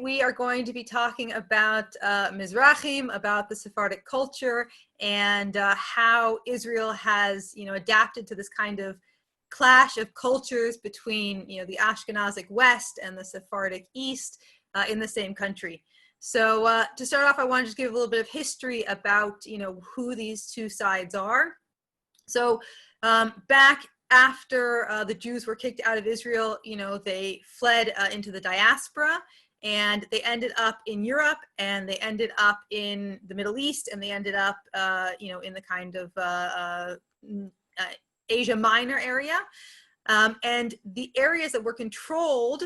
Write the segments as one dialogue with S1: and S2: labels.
S1: we are going to be talking about Mizrahim, about the Sephardic culture, and how Israel has, adapted to this kind of clash of cultures between, the Ashkenazic West and the Sephardic East in the same country. So to start off, I want to just give a little bit of history about, who these two sides are. So back after the Jews were kicked out of Israel, they fled into the diaspora, and they ended up in Europe, and they ended up in the Middle East, and they ended up, in the kind of Asia Minor area. And the areas that were controlled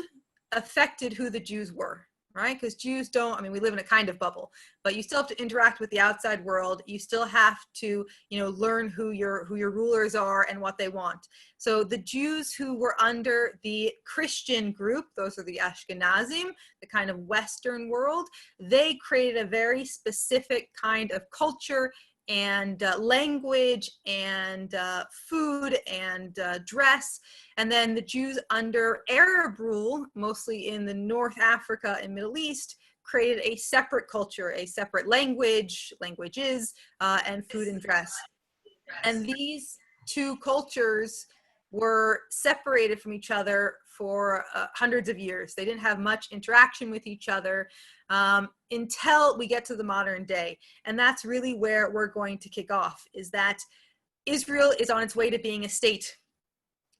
S1: affected who the Jews were. Right? Because Jews we live in a kind of bubble, but you still have to interact with the outside world. You still have to, learn who your rulers are and what they want. So the Jews who were under the Christian group, those are the Ashkenazim, the kind of Western world, they created a very specific kind of culture and language and food and dress. And then the Jews under Arab rule, mostly in the North Africa and Middle East, created a separate culture, a separate languages, and food and dress. And these two cultures were separated from each other for hundreds of years. They didn't have much interaction with each other until we get to the modern day. And that's really where we're going to kick off, is that Israel is on its way to being a state.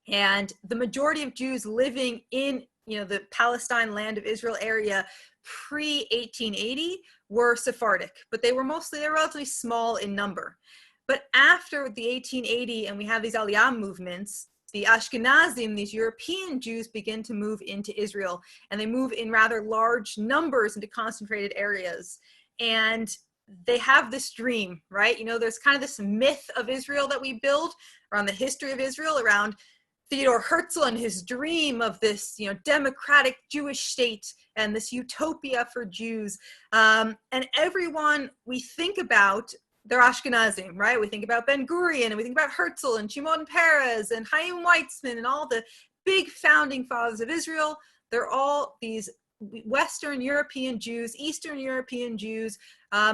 S1: And the majority of Jews living in, the Palestine land of Israel area pre-1880 were Sephardic, but they're relatively small in number. But after the 1880, and we have these Aliyah movements, the Ashkenazim, these European Jews, begin to move into Israel, and they move in rather large numbers into concentrated areas. And they have this dream, right? There's kind of this myth of Israel that we build around the history of Israel, around Theodor Herzl and his dream of this, democratic Jewish state and this utopia for Jews. And everyone we think about, they're Ashkenazim, right? We think about Ben Gurion, and we think about Herzl and Shimon Peres and Chaim Weizmann and all the big founding fathers of Israel. They're all these Western European Jews, Eastern European Jews,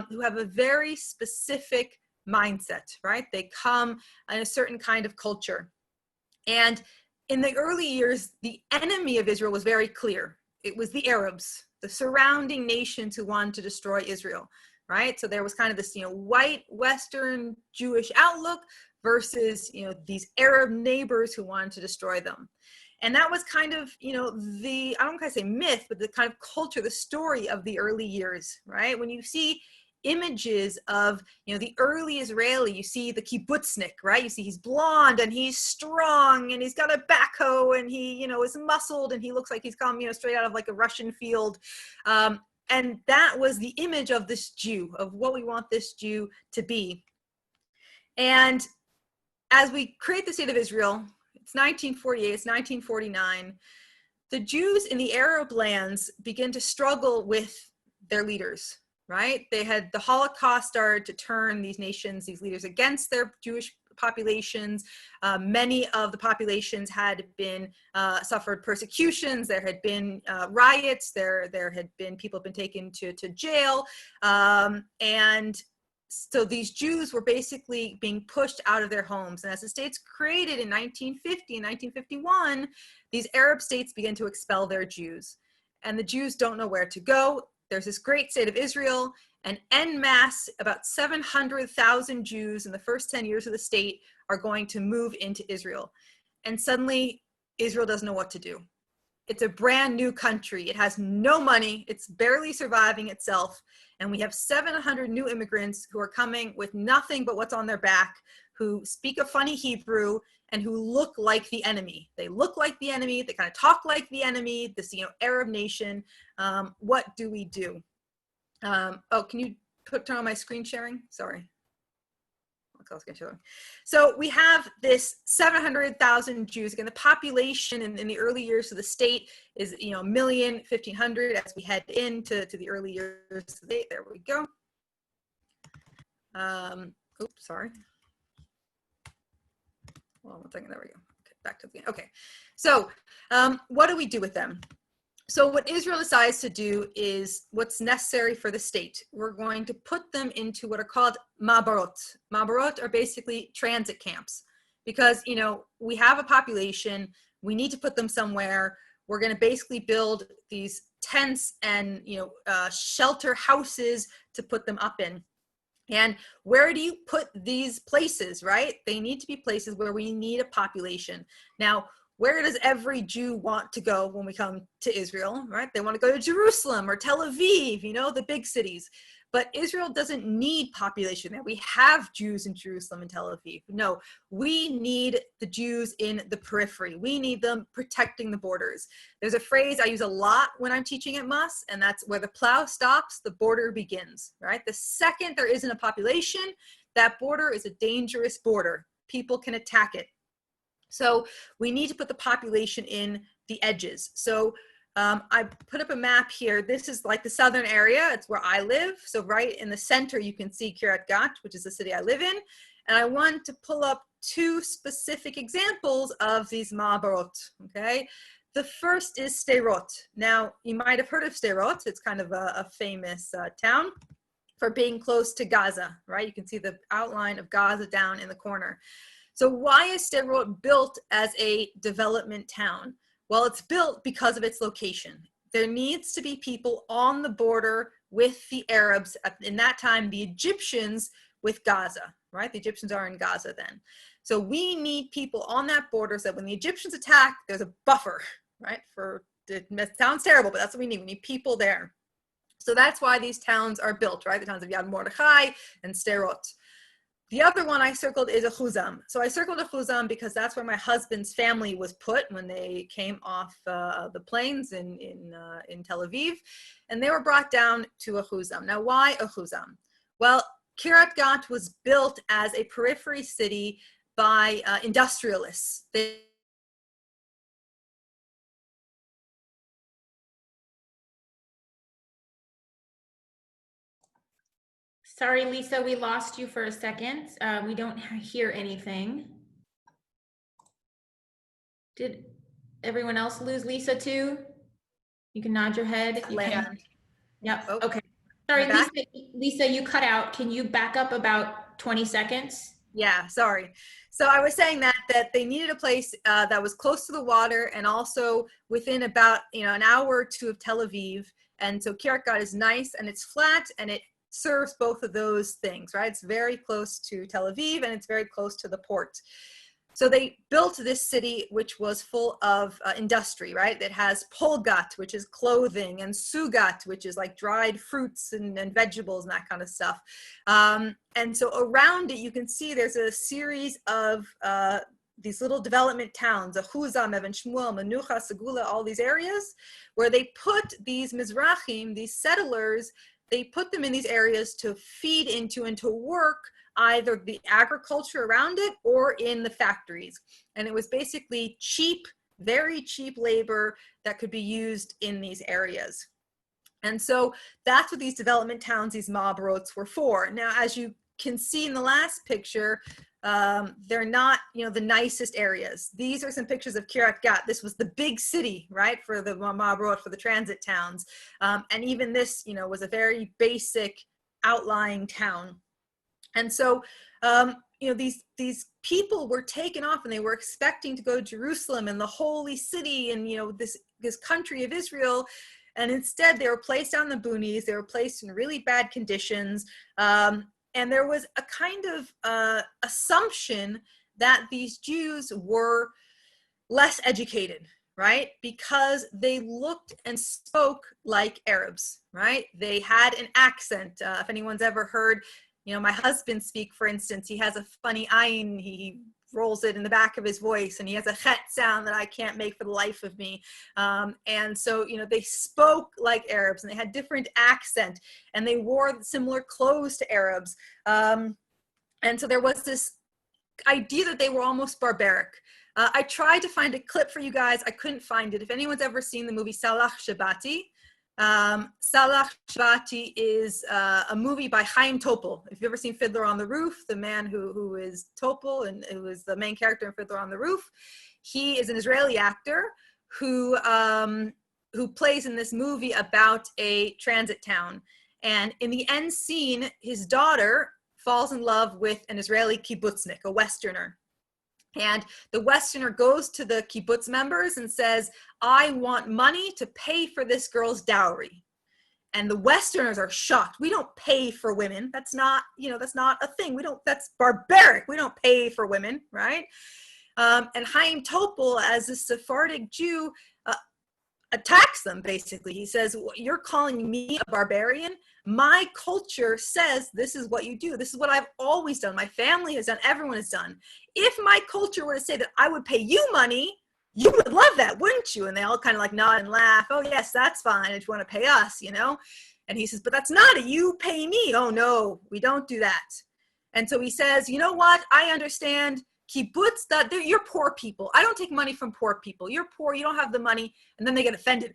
S1: who have a very specific mindset, right? They come in a certain kind of culture. And in the early years, the enemy of Israel was very clear. It was the Arabs, the surrounding nations who wanted to destroy Israel. Right? So there was kind of this, white Western Jewish outlook versus, these Arab neighbors who wanted to destroy them. And that was kind of, I don't want to say myth, but the kind of culture, the story of the early years, right? When you see images of, the early Israeli, you see the kibbutznik, right? You see he's blonde and he's strong and he's got a backhoe and he, is muscled and he looks like he's come, straight out of like a Russian field. And that was the image of this Jew, of what we want this Jew to be. And as we create the state of Israel, it's 1948, it's 1949, the Jews in the Arab lands begin to struggle with their leaders, right? The Holocaust started to turn these nations, these leaders, against their Jewish populations. Many of the populations had been suffered persecutions. There had been riots. There had been people been taken to jail, and so these Jews were basically being pushed out of their homes. And as the states created in 1950 and 1951, these Arab states began to expel their Jews, and the Jews don't know where to go. There's this great state of Israel, and en masse, about 700,000 Jews in the first 10 years of the state are going to move into Israel. And suddenly, Israel doesn't know what to do. It's a brand new country. It has no money. It's barely surviving itself. And we have 700 new immigrants who are coming with nothing but what's on their back, who speak a funny Hebrew and who look like the enemy. They look like the enemy. They kind of talk like the enemy, this, Arab nation. What do we do? Oh, can you turn on my screen sharing? Sorry. So we have this 700,000 Jews. Again, the population in the early years of the state is, 1,000,000, 1,500 as we head into the early years of the state. There we go. Oops, sorry. Hold on one second. There we go. Okay, back to the end. Okay. So what do we do with them? So what Israel decides to do is what's necessary for the state. We're going to put them into what are called mabarot. Mabarot are basically transit camps because, you know, we have a population, we need to put them somewhere. We're going to basically build these tents and, you know, shelter houses to put them up in. And where do you put these places, right? They need to be places where we need a population. Now, where does every Jew want to go when we come to Israel, right? They want to go to Jerusalem or Tel Aviv, you know, the big cities. But Israel doesn't need population there. We have Jews in Jerusalem and Tel Aviv. No, we need the Jews in the periphery. We need them protecting the borders. There's a phrase I use a lot when I'm teaching at MUS, and that's where the plow stops, the border begins, right? The second there isn't a population, that border is a dangerous border. People can attack it. So we need to put the population in the edges. So I put up a map here. This is like the southern area. It's where I live. So right in the center, you can see Kiryat Gat, which is the city I live in. And I want to pull up two specific examples of these ma'abarot, okay? The first is Sderot. Now, you might have heard of Sderot. It's kind of a famous town for being close to Gaza, right? You can see the outline of Gaza down in the corner. So why is Sderot built as a development town? Well, it's built because of its location. There needs to be people on the border with the Arabs, in that time, the Egyptians with Gaza, right? The Egyptians are in Gaza then. So we need people on that border so that when the Egyptians attack, there's a buffer, right? It sounds terrible, but that's what we need. We need people there. So that's why these towns are built, right? The towns of Yad Mordechai and Sderot. The other one I circled is Achuzam. So I circled Achuzam because that's where my husband's family was put when they came off the planes in Tel Aviv, and they were brought down to Achuzam. Now, why Achuzam? Well, Kiryat Gat was built as a periphery city by industrialists.
S2: Sorry, Lisa, we lost you for a second. We don't hear anything. Did everyone else lose Lisa too? You can nod your head. You can. Yep.
S1: Oh,
S2: okay. Sorry, Lisa, you cut out. Can you back up about 20 seconds?
S1: Yeah, sorry. So I was saying that they needed a place that was close to the water and also within about, you know, an hour or two of Tel Aviv. And so Kiryat Gat is nice and it's flat and it serves both of those things, right? It's very close to Tel Aviv and it's very close to the port. So they built this city, which was full of industry, right? It has polgat, which is clothing, and sugat, which is like dried fruits and vegetables and that kind of stuff. And so around it, you can see there's a series of these little development towns, Achuzam, Even Shmuel, Menucha, Segula, all these areas, where they put these Mizrahim, these settlers, they put them in these areas to feed into and to work either the agriculture around it or in the factories. And it was basically cheap, very cheap labor that could be used in these areas. And so that's what these development towns, these ma'abarots, were for. Now, as you can see in the last picture, they're not, you know, the nicest areas. These are some pictures of Kiryat Gat. This was the big city, right, for the ma'abarot, for the transit towns. And even this, you know, was a very basic outlying town. And so, you know, these people were taken off and they were expecting to go to Jerusalem and the holy city and, you know, this country of Israel. And instead they were placed on the boonies. They were placed in really bad conditions. And there was a kind of assumption that these Jews were less educated, right? Because they looked and spoke like Arabs, right? They had an accent. If anyone's ever heard, you know, my husband speak, for instance, he has a funny ayin, he rolls it in the back of his voice, and he has a chet sound that I can't make for the life of me. And so, you know, they spoke like Arabs and they had different accent and they wore similar clothes to Arabs. And so there was this idea that they were almost barbaric. I tried to find a clip for you guys. I couldn't find it. If anyone's ever seen the movie Salach Shabati, Salach Shabati is a movie by Chaim Topol. If you've ever seen Fiddler on the Roof, the man who is Topol and who is the main character in Fiddler on the Roof, he is an Israeli actor who who plays in this movie about a transit town. And in the end scene, his daughter falls in love with an Israeli kibbutznik, a Westerner. And the Westerner goes to the kibbutz members and says, I want money to pay for this girl's dowry. And the Westerners are shocked. We don't pay for women. That's not, that's not a thing. That's barbaric. We don't pay for women, right? And Chaim Topol, as a Sephardic Jew, attacks them, basically. He says, you're calling me a barbarian? My culture says this is what you do. This is what I've always done. My family has done. Everyone has done. If my culture were to say that I would pay you money, you would love that, wouldn't you? And they all kind of like nod and laugh. Oh, yes, that's fine if you want to pay us, And he says, but that's not it. You pay me. Oh, no, we don't do that. And so he says, you know what? I understand. Kibbutz, you're poor people. I don't take money from poor people. You're poor. You don't have the money. And then they get offended.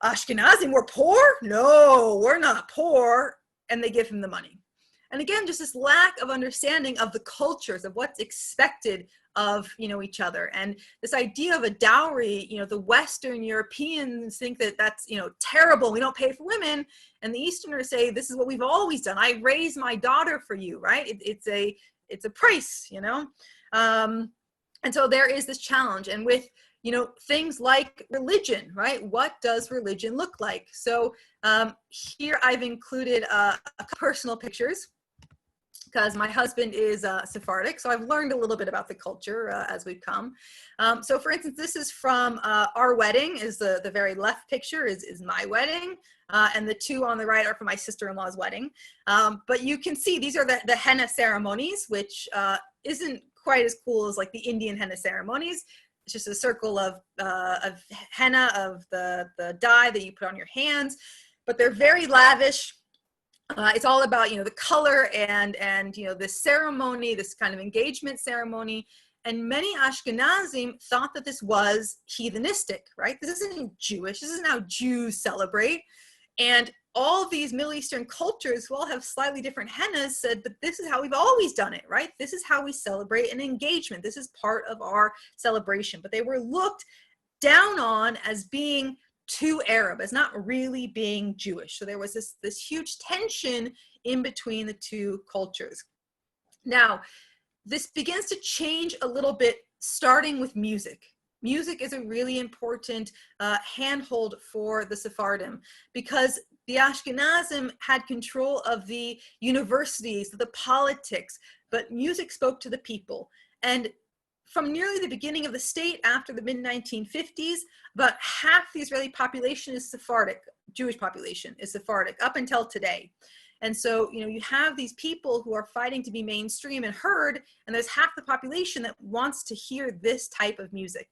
S1: Ashkenazim, we're poor? No, we're not poor. And they give him the money. And again, just this lack of understanding of the cultures, of what's expected of, each other. And this idea of a dowry, the Western Europeans think that that's, terrible. We don't pay for women. And the Easterners say, this is what we've always done. I raised my daughter for you, right? It's a price, and so there is this challenge. And with, things like religion, right? What does religion look like? So here I've included personal pictures because my husband is Sephardic. So I've learned a little bit about the culture as we've come. So for instance, this is from our wedding. Is the very left picture is my wedding. And the two on the right are for my sister-in-law's wedding. But you can see these are the henna ceremonies, which isn't quite as cool as like the Indian henna ceremonies. It's just a circle of henna, of the dye that you put on your hands, but they're very lavish. It's all about, the color and this ceremony, this kind of engagement ceremony. And many Ashkenazim thought that this was heathenistic, right? This isn't Jewish. This isn't how Jews celebrate. And all of these Middle Eastern cultures who all have slightly different hennas said, but this is how we've always done it, right? This is how we celebrate an engagement. This is part of our celebration. But they were looked down on as being too Arab, as not really being Jewish. So there was this huge tension in between the two cultures. Now, this begins to change a little bit, starting with music. Music is a really important handhold for the Sephardim because the Ashkenazim had control of the universities, the politics, but music spoke to the people. And from nearly the beginning of the state after the mid-1950s, about half the Israeli population is Sephardic, Jewish population is Sephardic, up until today. And so, you have these people who are fighting to be mainstream and heard, and there's half the population that wants to hear this type of music.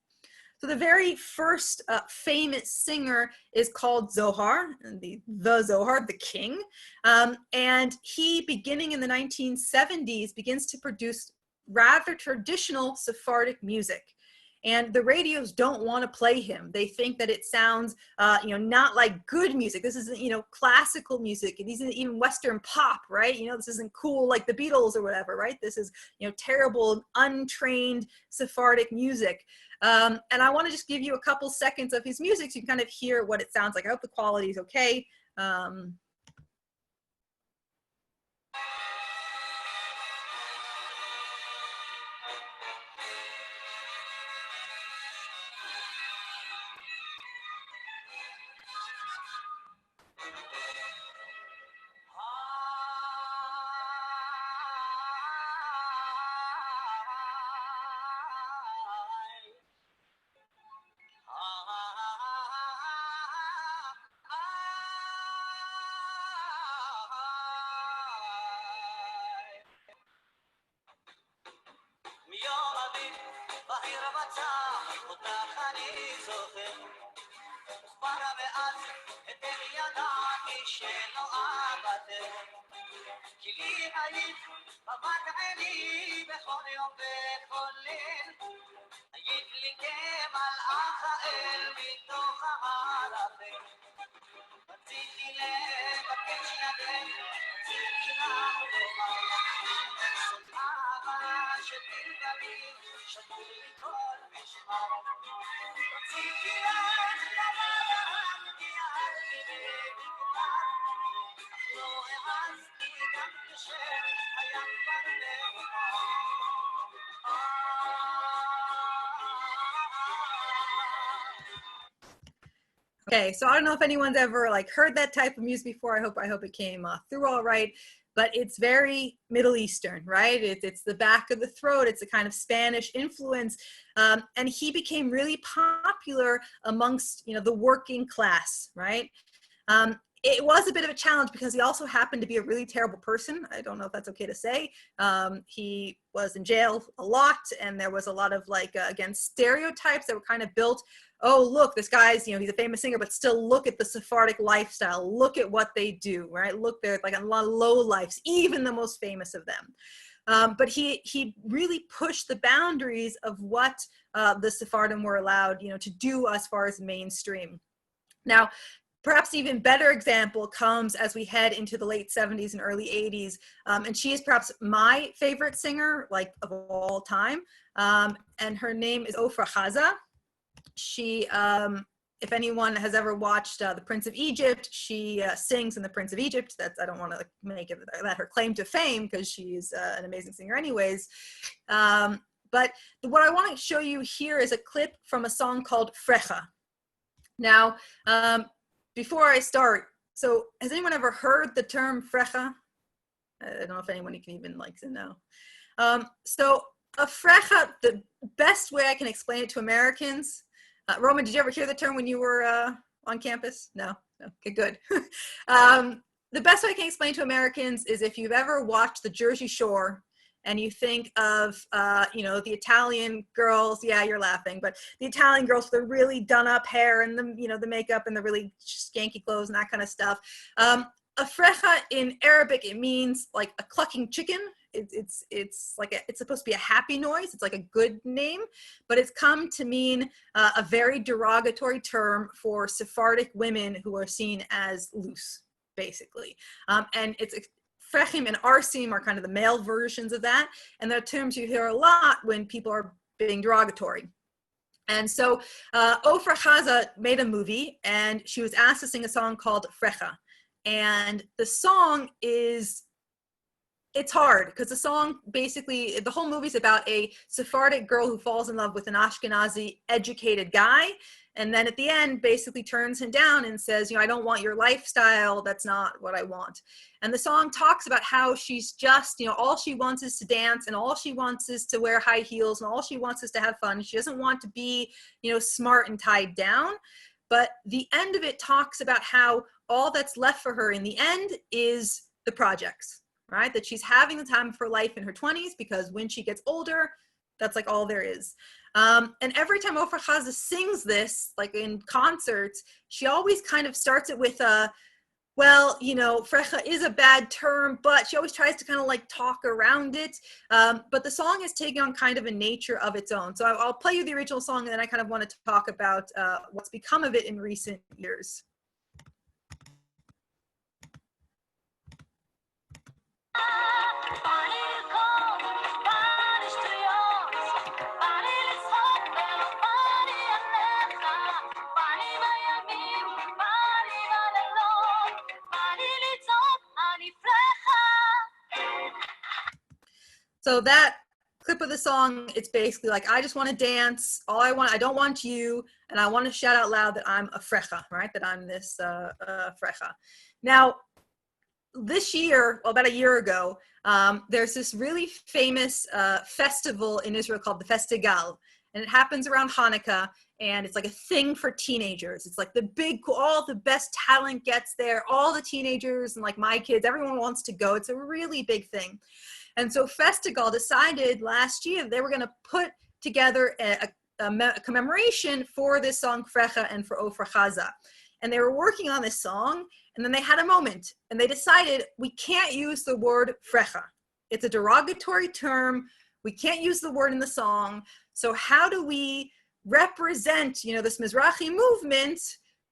S1: So the very first famous singer is called Zohar, the Zohar, the king. And he, beginning in the 1970s, begins to produce rather traditional Sephardic music. And the radios don't want to play him. They think that it sounds, not like good music. This isn't, classical music. It isn't even Western pop, right? This isn't cool like the Beatles or whatever, right? This is, terrible, untrained Sephardic music. And I want to just give you a couple seconds of his music so you can kind of hear what it sounds like. I hope the quality is okay. Okay, so I don't know if anyone's ever like heard that type of music before. I hope it came through all right. But it's very Middle Eastern, right? It's the back of the throat. It's a kind of Spanish influence, and he became really popular amongst the working class, right? It was a bit of a challenge because he also happened to be a really terrible person. I don't know if that's okay to say. He was in jail a lot, and there was a lot of again, stereotypes that were kind of built. Oh, look, this guy's, he's a famous singer, but still look at the Sephardic lifestyle. Look at what they do, right? Look, they're like a lot of low lives, even the most famous of them. But he really pushed the boundaries of what the Sephardim were allowed, to do as far as mainstream. Now, perhaps even better example comes as we head into the late 70s and early 80s. And she is perhaps my favorite singer, of all time. And her name is Ofra Haza. She, if anyone has ever watched The Prince of Egypt, she sings in The Prince of Egypt. I don't want to make it that her claim to fame, because she's an amazing singer anyways. But what I want to show you here is a clip from a song called Frecha. Now, before I start, so has anyone ever heard the term frecha? I don't know if anyone can even to know. So a frecha, the best way I can explain it to Americans, Roman, did you ever hear the term when you were on campus? No? Okay, good. The best way I can explain to Americans is if you've ever watched the Jersey Shore, and you think of, the Italian girls, yeah, you're laughing, but the Italian girls with the really done up hair and the makeup and the really skanky clothes and that kind of stuff. A frecha in Arabic, it means like a clucking chicken. It's supposed to be a happy noise. It's like a good name, but it's come to mean a very derogatory term for Sephardic women who are seen as loose, basically. And it's Frechim and Arsim are kind of the male versions of that. And they're terms you hear a lot when people are being derogatory. And so Ofra Haza made a movie, and she was asked to sing a song called Frecha. And the song it's hard because the song basically, the whole movie is about a Sephardic girl who falls in love with an Ashkenazi educated guy. And then at the end, basically turns him down and says, I don't want your lifestyle. That's not what I want. And the song talks about how she's just, all she wants is to dance, and all she wants is to wear high heels, and all she wants is to have fun. She doesn't want to be, smart and tied down. But the end of it talks about how all that's left for her in the end is the projects, right? That she's having the time of her life in her 20s, because when she gets older, that's all there is. And every time Ofra Haza sings this, in concerts, she always kind of starts it with frecha is a bad term, but she always tries to kind of talk around it. But the song is taking on kind of a nature of its own. So I'll play you the original song, and then I kind of want to talk about what's become of it in recent years. So that clip of the song, it's basically I just want to dance. I don't want you, and I want to shout out loud that I'm a frecha, right? That I'm this frecha. Now, this year, about a year ago, there's this really famous festival in Israel called the Festigal, and it happens around Hanukkah, and it's a thing for teenagers. It's the big, all the best talent gets there, all the teenagers and my kids, everyone wants to go. It's a really big thing. And so Festigal decided last year they were going to put together a commemoration for this song Frecha and for Ofra Haza. And they were working on this song, and then they had a moment, and they decided we can't use the word Frecha. It's a derogatory term. We can't use the word in the song. So how do we represent, this Mizrahi movement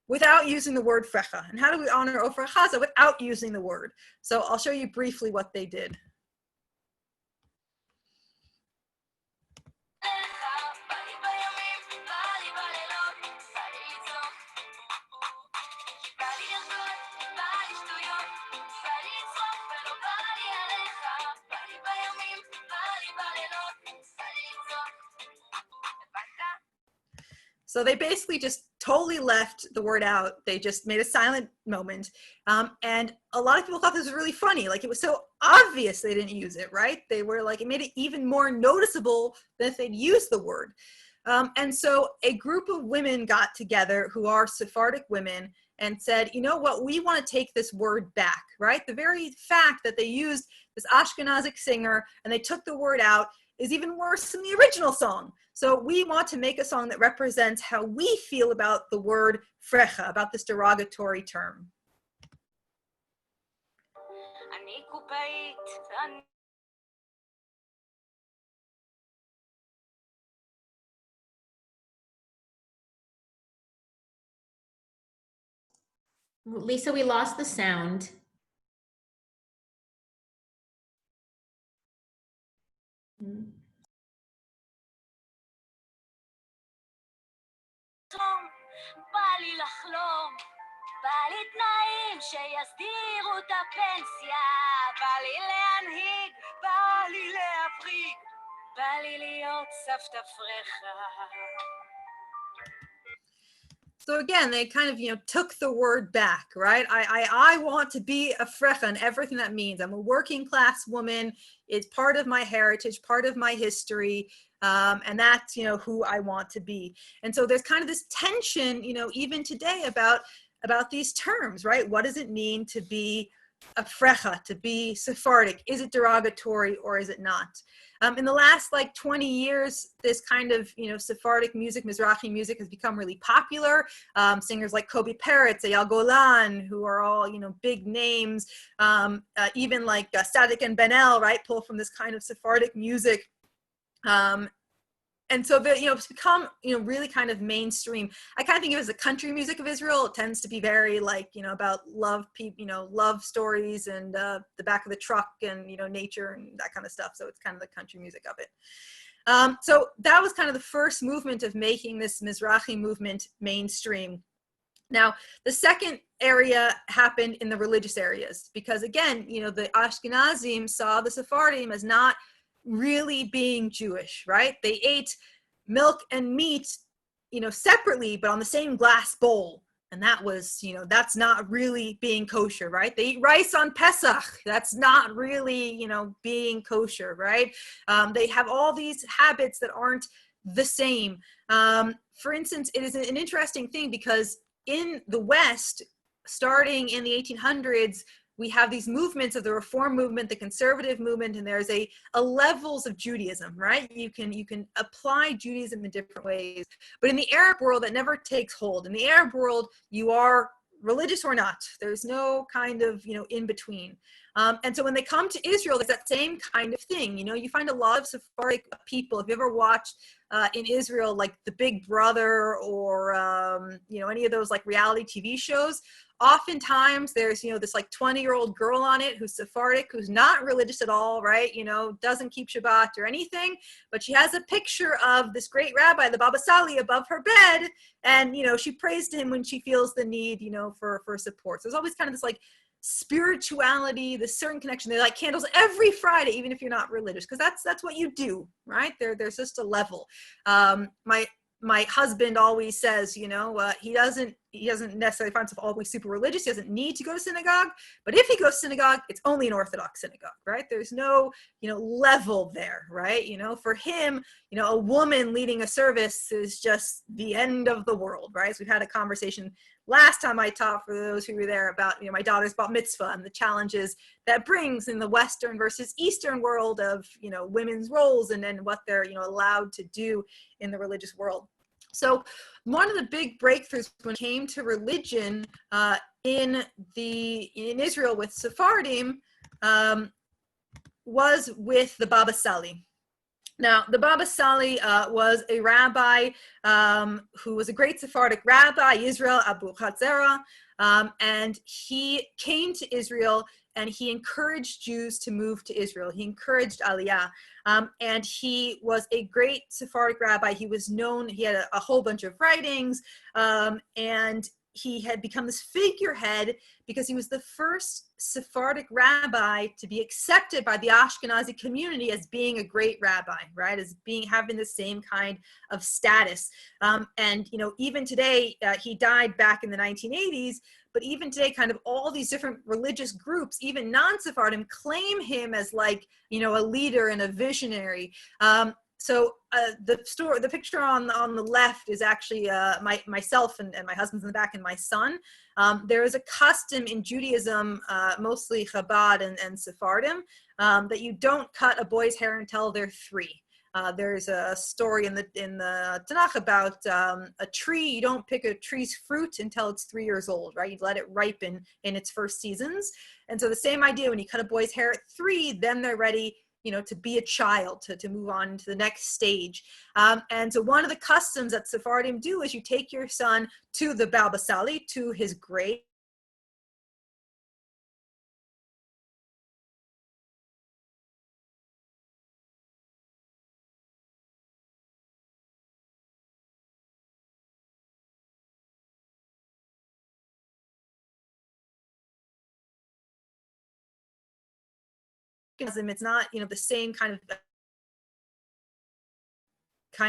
S1: without using the word Frecha? And how do we honor Ofra Haza without using the word? So I'll show you briefly what they did. So they basically just totally left the word out. They just made a silent moment. And a lot of people thought this was really funny. Like, it was so obvious they didn't use it, right? They were like, it made it even more noticeable than if they'd used the word. And so a group of women got together who are Sephardic women and said, you know what, we want to take this word back, right? The very fact that they used this Ashkenazic singer and they took the word out is even worse than the original song. So we want to make a song that represents how we feel about the word frecha, about this derogatory term.
S2: Lisa, we lost the sound.
S3: בא לי לחלום, בא לי תנאים שיסדירו את הפנסיה, בא לי להנהיג, בא לי להבריג, בא לי להיות סבתא פרחה.
S1: So again, they kind of, took the word back, right? I want to be a frecha and everything that means. I'm a working class woman. It's part of my heritage, part of my history. And that's, who I want to be. And so there's kind of this tension, even today about these terms, right? What does it mean to be a frecha, to be Sephardic? Is it derogatory or is it not? In the last 20 years, this kind of, Sephardic music, Mizrahi music has become really popular. Singers like Kobi Peretz, Eyal Golan, who are all, big names, even like Sadik and Ben El, right, pull from this kind of Sephardic music. And so it's become, really kind of mainstream. I kind of think of it as the country music of Israel. It tends to be very about love, love stories and the back of the truck and, nature and that kind of stuff. So it's kind of the country music of it. So that was kind of the first movement of making this Mizrahi movement mainstream. Now, the second area happened in the religious areas because, again, the Ashkenazim saw the Sephardim as not really being Jewish, right? They ate milk and meat, separately, but on the same glass bowl. And that was, that's not really being kosher, right? They eat rice on Pesach. That's not really, being kosher, right? They have all these habits that aren't the same. For instance, it is an interesting thing because in the West, starting in the 1800s, we have these movements of the Reform movement, the conservative movement, and there's a levels of Judaism, right? You can apply Judaism in different ways. But in the Arab world, that never takes hold. In the Arab world, you are religious or not. There's no kind of, in between. And so when they come to Israel, there's that same kind of thing. You find a lot of Sephardic people. If you ever watched in Israel, like The Big Brother or, any of those reality TV shows, oftentimes there's, this 20-year-old girl on it who's Sephardic, who's not religious at all, right? Doesn't keep Shabbat or anything, but she has a picture of this great rabbi, the Baba Sali, above her bed. And, she prays to him when she feels the need, for support. So there's always kind of this spirituality, this certain connection. They light candles every Friday, even if you're not religious, because that's what you do, right? There's just a level. My husband always says, he doesn't necessarily find himself always super religious. He doesn't need to go to synagogue, but if he goes to synagogue, it's only an Orthodox synagogue, right? There's no, level there, right? For him, a woman leading a service is just the end of the world, right? So we've had a conversation last time I taught, for those who were there, about, my daughter's bat mitzvah and the challenges that brings in the Western versus Eastern world of, women's roles and then what they're, allowed to do in the religious world. So one of the big breakthroughs when it came to religion in Israel with Sephardim was with the Baba Sali. Now, the Baba Sali was a rabbi who was a great Sephardic rabbi, Israel Abu Chatzera, and he came to Israel and he encouraged Jews to move to Israel. He encouraged Aliyah, and he was a great Sephardic rabbi. He was known, he had a whole bunch of writings, and he had become this figurehead because he was the first Sephardic rabbi to be accepted by the Ashkenazi community as being a great rabbi, right? As having the same kind of status. And, you know, even today, he died back in the 1980s, but even today, kind of all these different religious groups, even non-Sephardim, claim him as like, you know, a leader and a visionary. So the picture on the left is actually myself and my husband's in the back and my son. There is a custom in Judaism, mostly Chabad and Sephardim, that you don't cut a boy's hair until they're 3. There's a story in the Tanakh about a tree. You don't pick a tree's fruit until it's 3 years old, right? You let it ripen in its first seasons. And so the same idea, when you cut a boy's hair at 3, then they're ready, you know, to be a child, to move on to the next stage. And so one of the customs that Sephardim do is you take your son to the Baba Sali, to his grave. It's not, you know, the same kind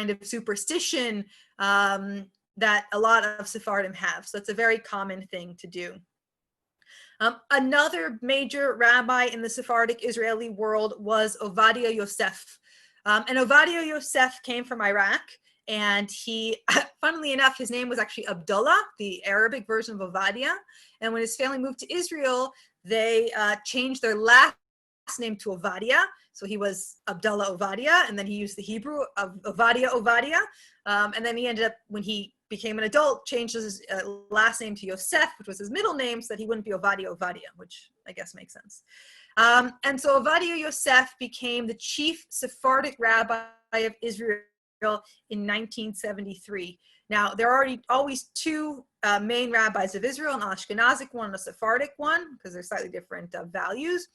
S1: of superstition that a lot of Sephardim have. So it's a very common thing to do. Another major rabbi in the Sephardic Israeli world was Ovadia Yosef. And Ovadia Yosef came from Iraq, and he, funnily enough, his name was actually Abdullah, the Arabic version of Ovadia. And when his family moved to Israel, they changed their last name to Ovadia. So he was Abdullah Ovadia, and then he used the Hebrew of Ovadia. And then he ended up, when he became an adult, changed his last name to Yosef, which was his middle name, so that he wouldn't be Ovadia, which I guess makes sense. And so Ovadia Yosef became the chief Sephardic rabbi of Israel in 1973. Now, there are always 2 main rabbis of Israel, an Ashkenazic one and a Sephardic one, because they're slightly different values.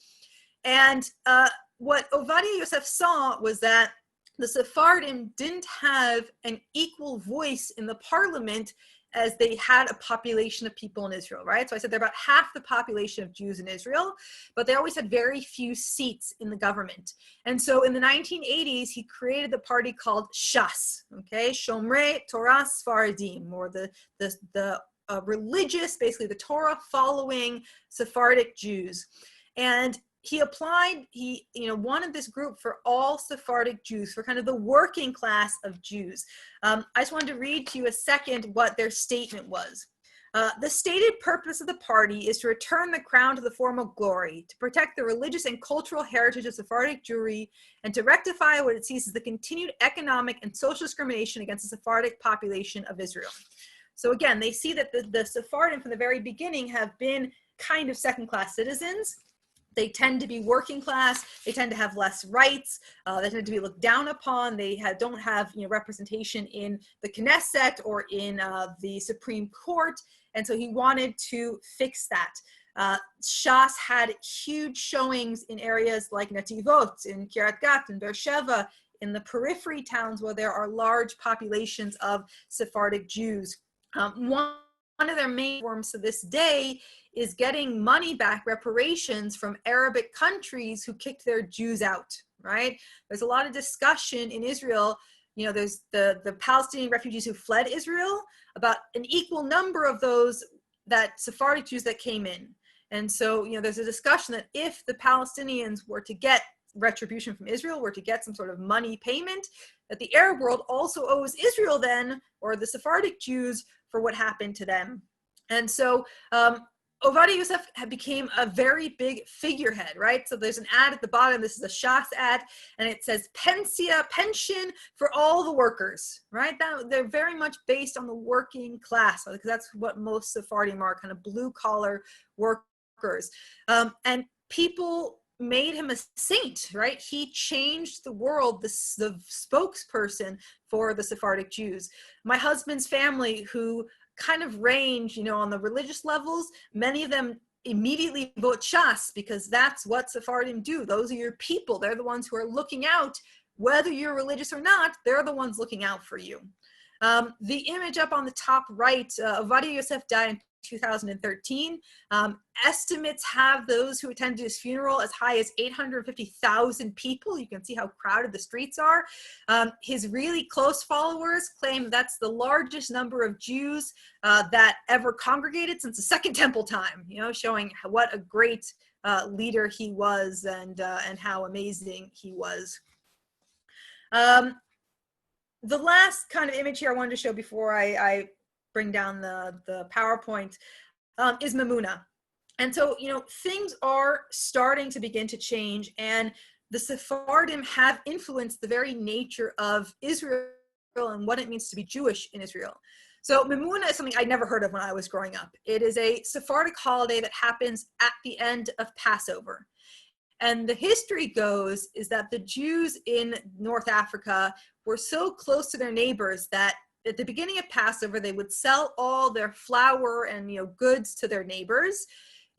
S1: And what Ovadia Yosef saw was that the Sephardim didn't have an equal voice in the parliament as they had a population of people in Israel, right? So I said they're about half the population of Jews in Israel, but they always had very few seats in the government. And so in the 1980s, he created the party called Shas, okay? Shomrei Torah Sfaradim, or the religious, basically the Torah following Sephardic Jews. And he wanted this group for all Sephardic Jews, for kind of the working class of Jews. I just wanted to read to you a second what their statement was. The stated purpose of the party is to return the crown to the former glory, to protect the religious and cultural heritage of Sephardic Jewry, and to rectify what it sees as the continued economic and social discrimination against the Sephardic population of Israel. So again, they see that the Sephardim from the very beginning have been kind of second-class citizens. They tend to be working class. They tend to have less rights. They tend to be looked down upon. They don't have representation in the Knesset or in the Supreme Court. And so he wanted to fix that. Shas had huge showings in areas like Netivot, in Kiryat Gat, in Beersheba, in the periphery towns where there are large populations of Sephardic Jews. One of their main forms to this day is getting money back, reparations from Arabic countries who kicked their Jews out, right? There's a lot of discussion in Israel. There's the Palestinian refugees who fled Israel, about an equal number of those that Sephardic Jews that came in. And so, there's a discussion that if the Palestinians were to get retribution from Israel, were to get some sort of money payment, that the Arab world also owes Israel then, or the Sephardic Jews, for what happened to them. And so Ovadia Yosef became a very big figurehead, right? So there's an ad at the bottom. This is a Shas ad, and it says pension for all the workers, right? They're very much based on the working class, because that's what most Sephardim are, kind of blue-collar workers. And people made him a saint, right? He changed the world, the spokesperson for the Sephardic Jews. My husband's family, who kind of range, on the religious levels, many of them immediately vote Shas, because that's what Sephardim do. Those are your people. They're the ones who are looking out, whether you're religious or not, they're the ones looking out for you. The image up on the top right, Ovadia Yosef died in 2013. Estimates have those who attended his funeral as high as 850,000 people. You can see how crowded the streets are. His really close followers claim that's the largest number of Jews that ever congregated since the Second Temple time, you know, showing what a great leader he was and how amazing he was. The last kind of image here I wanted to show before I bring down the PowerPoint is Mimouna. And so, you know, things are starting to begin to change, and the Sephardim have influenced the very nature of Israel and what it means to be Jewish in Israel. So Mimouna is something I'd never heard of when I was growing up. It is a Sephardic holiday that happens at the end of Passover. And the history goes is that the Jews in North Africa were so close to their neighbors that at the beginning of Passover, they would sell all their flour and, you know, goods to their neighbors.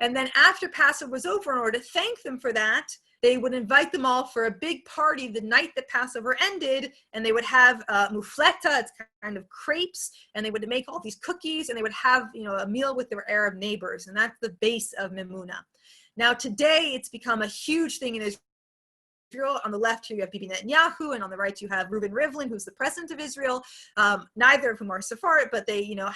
S1: And then after Passover was over, in order to thank them for that, they would invite them all for a big party the night that Passover ended, and they would have mufleta, it's kind of crepes, and they would make all these cookies, and they would have, you know, a meal with their Arab neighbors, and that's the base of Mimouna. Now today, it's become a huge thing in Israel. On the left here, you have Bibi Netanyahu, and on the right, you have Reuven Rivlin, who's the president of Israel. Neither of whom are Sephardic, but they, you know,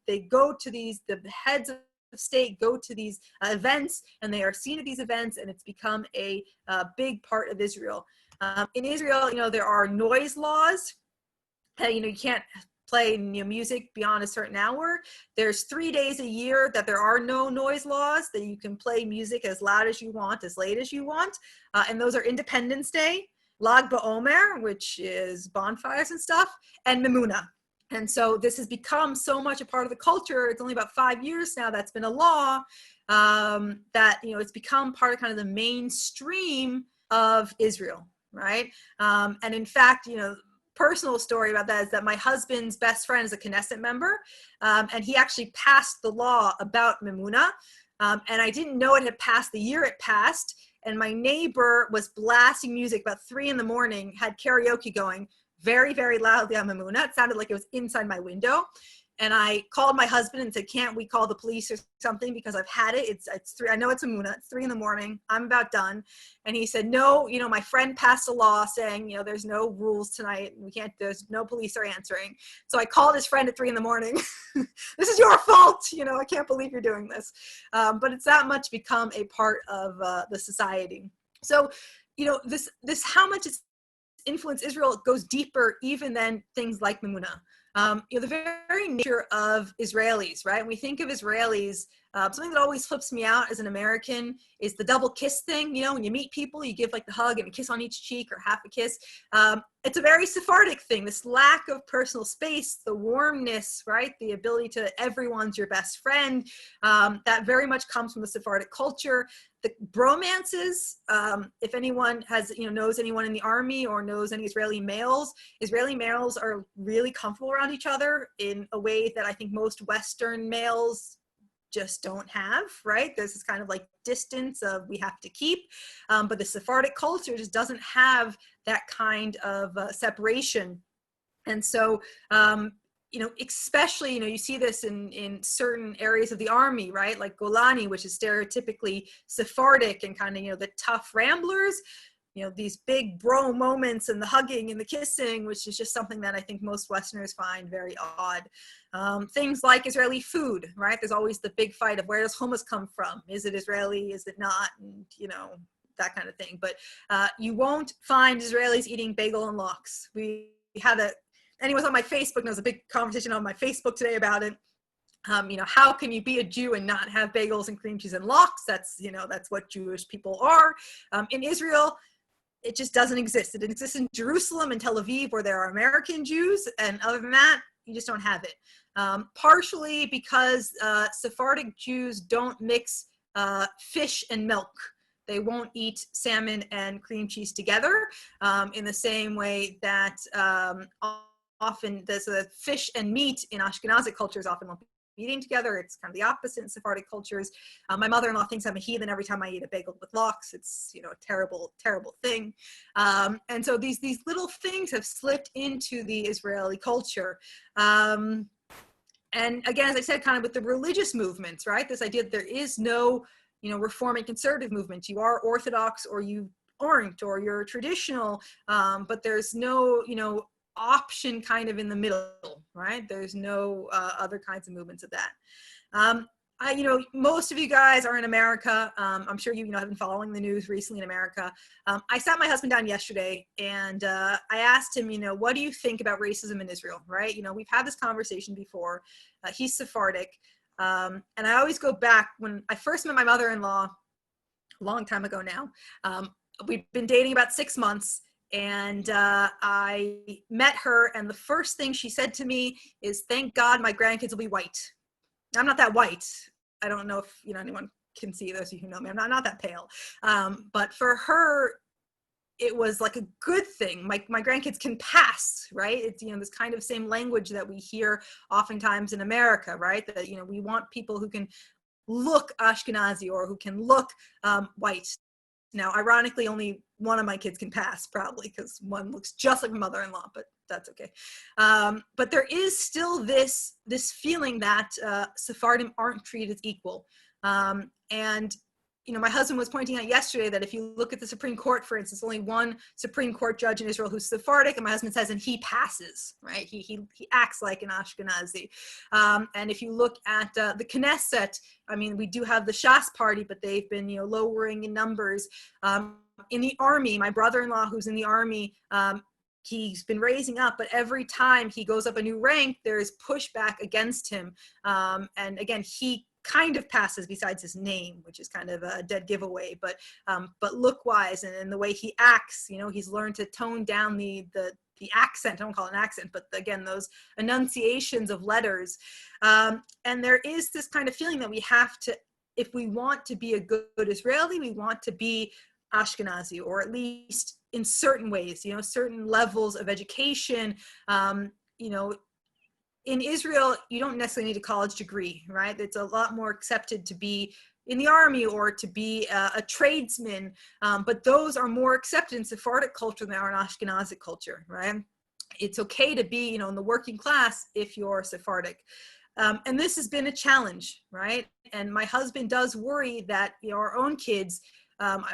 S1: they go to these, the heads of state go to these events, and they are seen at these events, and it's become a big part of Israel. In Israel, you know, there are noise laws. You know, you can't play music beyond a certain hour. There's 3 days a year that there are no noise laws, that you can play music as loud as you want, as late as you want. And those are Independence Day, Lag BaOmer, which is bonfires and stuff, and Mimouna. And so this has become so much a part of the culture. It's only about 5 years now that's been a law, that, you know, it's become part of kind of the mainstream of Israel, right? And in fact, you know, personal story about that is that my husband's best friend is a Knesset member, and he actually passed the law about Mimouna, and I didn't know it had passed the year it passed, and my neighbor was blasting music about 3 in the morning, had karaoke going very, very loudly on Mimouna. It sounded like it was inside my window. And I called my husband and said, can't we call the police or something, because I've had it. It's 3, I know it's Mimouna, it's 3 in the morning, I'm about done. And he said, no, you know, my friend passed a law saying, you know, there's no rules tonight, we can't, there's no police are answering. So I called his friend at 3 in the morning. This is your fault, you know, I can't believe you're doing this. But it's that much become a part of the society. So, you know, this how much it's influenced Israel goes deeper even than things like Mimouna. You know, the very nature of Israelis, right? When we think of Israelis, something that always flips me out as an American is the double kiss thing. You know, when you meet people, you give like the hug and a kiss on each cheek or half a kiss. It's a very Sephardic thing, this lack of personal space, the warmness, right? The ability to everyone's your best friend. That very much comes from the Sephardic culture. The bromances, if anyone has, you know, knows anyone in the army or knows any Israeli males are really comfortable around each other in a way that I think most Western males just don't have, right? There's this kind of like distance of we have to keep, but the Sephardic culture just doesn't have that kind of separation. And so, you know, especially, you know, you see this in certain areas of the army, right? Like Golani, which is stereotypically Sephardic and kind of, you know, the tough ramblers, you know, these big bro moments and the hugging and the kissing, which is just something that I think most Westerners find very odd. Things like Israeli food, right? There's always the big fight of where does hummus come from? Is it Israeli? Is it not? And, you know, that kind of thing. But you won't find Israelis eating bagel and lox. We had anyone on my Facebook knows a big conversation on my Facebook today about it. You know, how can you be a Jew and not have bagels and cream cheese and lox? That's, you know, that's what Jewish people are. In Israel, it just doesn't exist. It exists in Jerusalem and Tel Aviv where there are American Jews, and other than that, you just don't have it. Partially because Sephardic Jews don't mix fish and milk. They won't eat salmon and cream cheese together in the same way that often there's a fish and meat in Ashkenazic cultures often won't eating together. It's kind of the opposite in Sephardic cultures. My mother-in-law thinks I'm a heathen every time I eat a bagel with lox. It's, you know, a terrible, terrible thing. And so these little things have slipped into the Israeli culture. And again, as I said, kind of with the religious movements, right? This idea that there is no, you know, reform and conservative movement. You are Orthodox or you aren't, or you're traditional, but there's no, you know, option kind of in the middle, right? There's no other kinds of movements of that. You know, most of you guys are in America. I'm sure you know, have been following the news recently in America. I sat my husband down yesterday and I asked him, you know, what do you think about racism in Israel, right? You know, we've had this conversation before. He's Sephardic. And I always go back when I first met my mother-in-law a long time ago now. We've been dating about 6 months. And I met her, and the first thing she said to me is, "Thank God my grandkids will be white." I'm not that white. I don't know if, you know, anyone can see, those of you who know me. I'm not that pale. But for her, it was like a good thing. My grandkids can pass, right? It's, you know, this kind of same language that we hear oftentimes in America, right? That, you know, we want people who can look Ashkenazi or who can look white. Now, ironically, only one of my kids can pass, probably, because one looks just like my mother-in-law, but that's okay. But there is still this feeling that Sephardim aren't treated as equal. And, you know, my husband was pointing out yesterday that if you look at the Supreme Court, for instance, only one Supreme Court judge in Israel who's Sephardic, and my husband says, and he passes, right? He acts like an Ashkenazi. And if you look at the Knesset, I mean, we do have the Shas party, but they've been, you know, lowering in numbers. In the army, my brother-in-law who's in the army, he's been raising up, but every time he goes up a new rank, there's pushback against him. And again, he kind of passes besides his name, which is kind of a dead giveaway, but look-wise and the way he acts, you know, he's learned to tone down the accent. I don't call it an accent, but again, those enunciations of letters. And there is this kind of feeling that we have to, if we want to be a good Israeli, we want to be Ashkenazi, or at least in certain ways, you know, certain levels of education. You know, in Israel, you don't necessarily need a college degree, right? It's a lot more accepted to be in the army or to be a tradesman, but those are more accepted in Sephardic culture than they are in Ashkenazic culture, right? It's okay to be, you know, in the working class if you're Sephardic. And this has been a challenge, right? And my husband does worry that, you know, our own kids,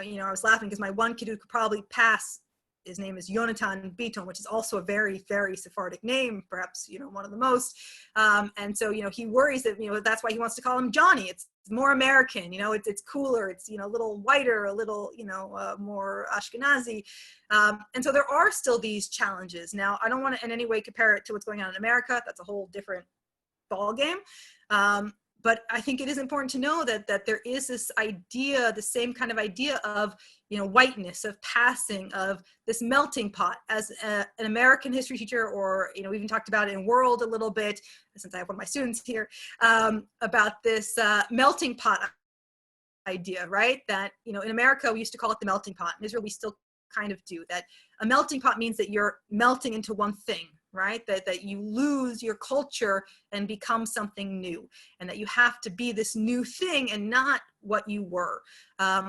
S1: you know, I was laughing because my one kid who could probably pass, his name is Yonatan Biton, which is also a very, very Sephardic name, perhaps, you know, one of the most. And so, you know, he worries that, you know, that's why he wants to call him Johnny. It's more American, you know, it's cooler. It's, you know, a little whiter, a little, you know, more Ashkenazi. And so there are still these challenges. Now, I don't want to in any way compare it to what's going on in America. That's a whole different ball game. But I think it is important to know that there is this idea, the same kind of idea of, you know, whiteness, of passing, of this melting pot. As an American history teacher, or, you know, we even talked about it in World a little bit, since I have one of my students here, about this melting pot idea, right? That, you know, in America, we used to call it the melting pot. In Israel, we still kind of do that. A melting pot means that you're melting into one thing, right? That you lose your culture and become something new, and that you have to be this new thing and not what you were.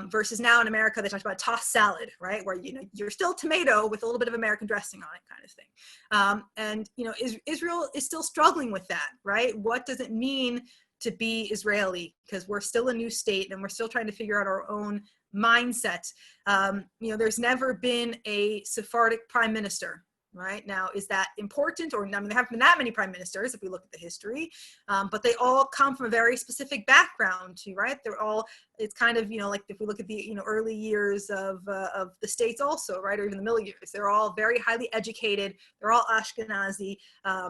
S1: Versus now in America, they talked about tossed salad, right? Where, you know, you're still tomato with a little bit of American dressing on it, kind of thing. And, you know, Israel is still struggling with that, right? What does it mean to be Israeli? Because we're still a new state and we're still trying to figure out our own mindset. You know, there's never been a Sephardic prime minister. Right now, is that important? Or, I mean, there haven't been that many prime ministers if we look at the history, but they all come from a very specific background too, right? They're all, it's kind of, you know, like if we look at the, you know, early years of the states also, right? Or even the middle years, they're all very highly educated. They're all Ashkenazi.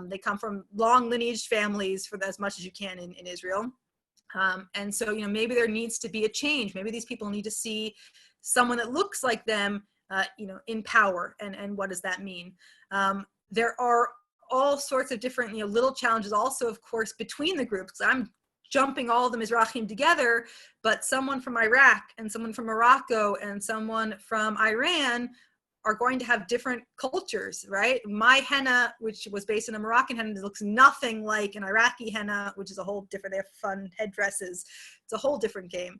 S1: They come from long lineage families for as much as you can in Israel. And so, you know, maybe there needs to be a change. Maybe these people need to see someone that looks like them, you know, in power, and what does that mean? There are all sorts of different, you know, little challenges also, of course, between the groups. I'm jumping all the Mizrahim together, but someone from Iraq and someone from Morocco and someone from Iran are going to have different cultures, right? My henna, which was based on a Moroccan henna, looks nothing like an Iraqi henna, which is a whole different, they have fun headdresses. It's a whole different game.